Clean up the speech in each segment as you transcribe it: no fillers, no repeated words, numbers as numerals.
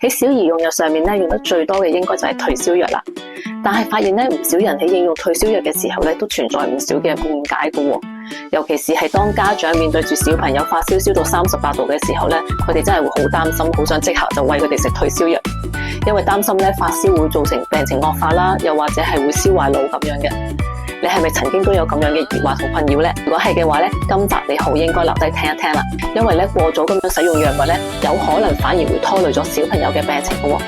喺小兒用藥上面咧，用得最多嘅應該就係退燒藥啦。但係發現咧，唔少人喺應用退燒藥嘅時候咧，都存在唔少嘅誤解嘅喎。尤其是係當家長面對住小朋友發燒燒到38度嘅時候咧，佢哋真係會好擔心，好想即刻就餵佢哋食退燒藥，因為擔心咧發燒會造成病情惡化啦，又或者係會燒壞腦咁樣嘅。你係咪曾經都有咁樣嘅疑惑同困擾呢？如果係嘅話咧，今集你好應該留低聽一聽啦，因為咧過早咁樣使用藥物咧，有可能反而會拖累咗小朋友嘅病情嘅喎。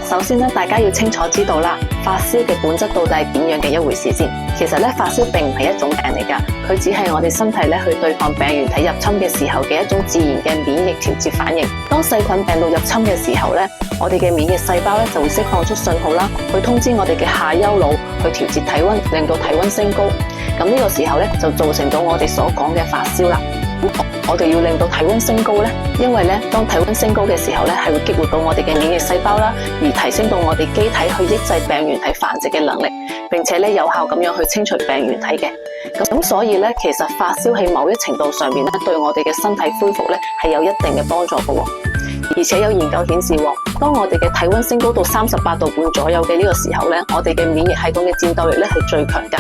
首先咧，大家要清楚知道啦，發燒嘅本質到底係點樣嘅一回事先。其實咧，發燒並唔係一種病嚟㗎，佢只係我哋身體咧去對抗病原體入侵嘅時候嘅一種自然嘅免疫調節反應。當細菌病毒入侵嘅時候咧，我哋嘅免疫細胞咧就會釋放出信號啦，去通知我哋嘅下丘腦去調節體溫，令到體溫升高。咁呢個時候咧就造成咗我哋所講嘅發燒啦。我哋要令到體溫升高咧，因為咧當體溫升高嘅時候咧，係會激活到我哋嘅免疫細胞啦，而提升到我哋機體去抑制病原體繁殖嘅能力，並且咧有效咁樣去清除病原體嘅。咁所以咧，其實發燒喺某一程度上面咧，對我哋嘅身體恢復咧係有一定嘅幫助嘅。而且有研究顯示，當我哋嘅體溫升高到38度半左右嘅呢個時候咧，我哋嘅免疫系統嘅戰鬥力咧係最強㗎。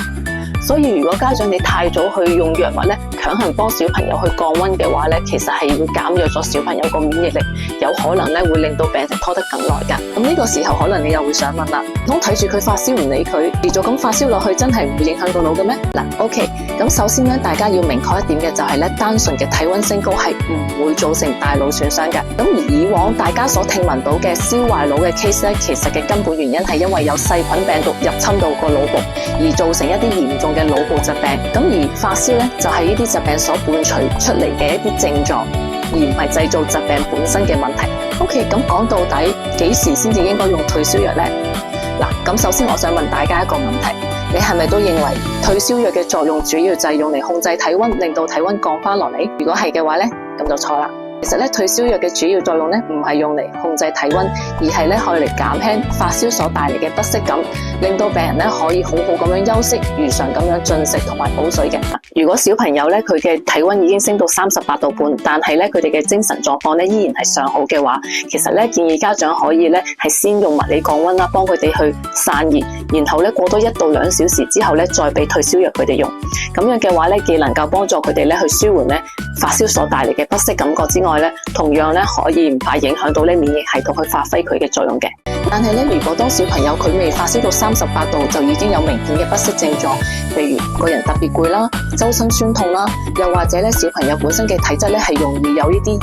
所以如果家長你太早去用藥物咧，強行幫小朋友去降溫嘅話咧，其實係會減弱咗小朋友個免疫力，有可能咧會令到病情拖得更耐㗎。咁呢個時候可能你又會想問啦，唔通睇住佢發燒唔理佢，持續咁發燒落去，真係唔會影響到腦嘅咩？OK， 咁首先咧，大家要明確一點嘅就係咧，單純嘅體溫升高係唔會造成大腦損傷嘅。咁而以往大家所聽聞到嘅燒壞腦嘅 case 咧，其實嘅根本原因係因為有細菌病毒入侵到個腦部，而造成一啲嚴重嘅腦部疾病。咁而發燒咧就係呢啲疾病所伴隨出嚟嘅一啲症狀，而唔係製造疾病本身嘅問題。OK， 咁講到底幾時先至應該用退燒藥呢？咁首先我想問大家一個問題，你係咪都認為退燒藥嘅作用主要就係用嚟控制體溫，令到體溫降翻落嚟？如果係嘅話咧，咁就錯啦。其實咧，退燒藥嘅主要作用咧，唔係用嚟控制體溫，而係咧可以嚟減輕發燒所帶嚟嘅不適感，令到病人咧可以好好咁樣休息，如常咁樣進食同埋補水嘅。如果小朋友咧佢嘅體溫已經升到38度半，但係咧佢哋嘅精神狀況咧依然係尚好嘅話，其實咧建議家長可以咧係先用物理降溫啦，幫佢哋去散熱，然後咧過多1到2小時之後咧再俾退燒藥佢哋用。咁樣嘅話咧，既能夠幫助佢哋咧去舒緩咧發燒所帶嚟嘅不適感覺之外咧，同樣咧可以唔怕影響到咧免疫系統去發揮佢嘅作用嘅。但係咧，如果當小朋友佢未發燒到38度就已經有明顯嘅不適症狀，譬如個人特別攰啦、周身酸痛啦，又或者咧小朋友本身嘅體質咧係容易有呢啲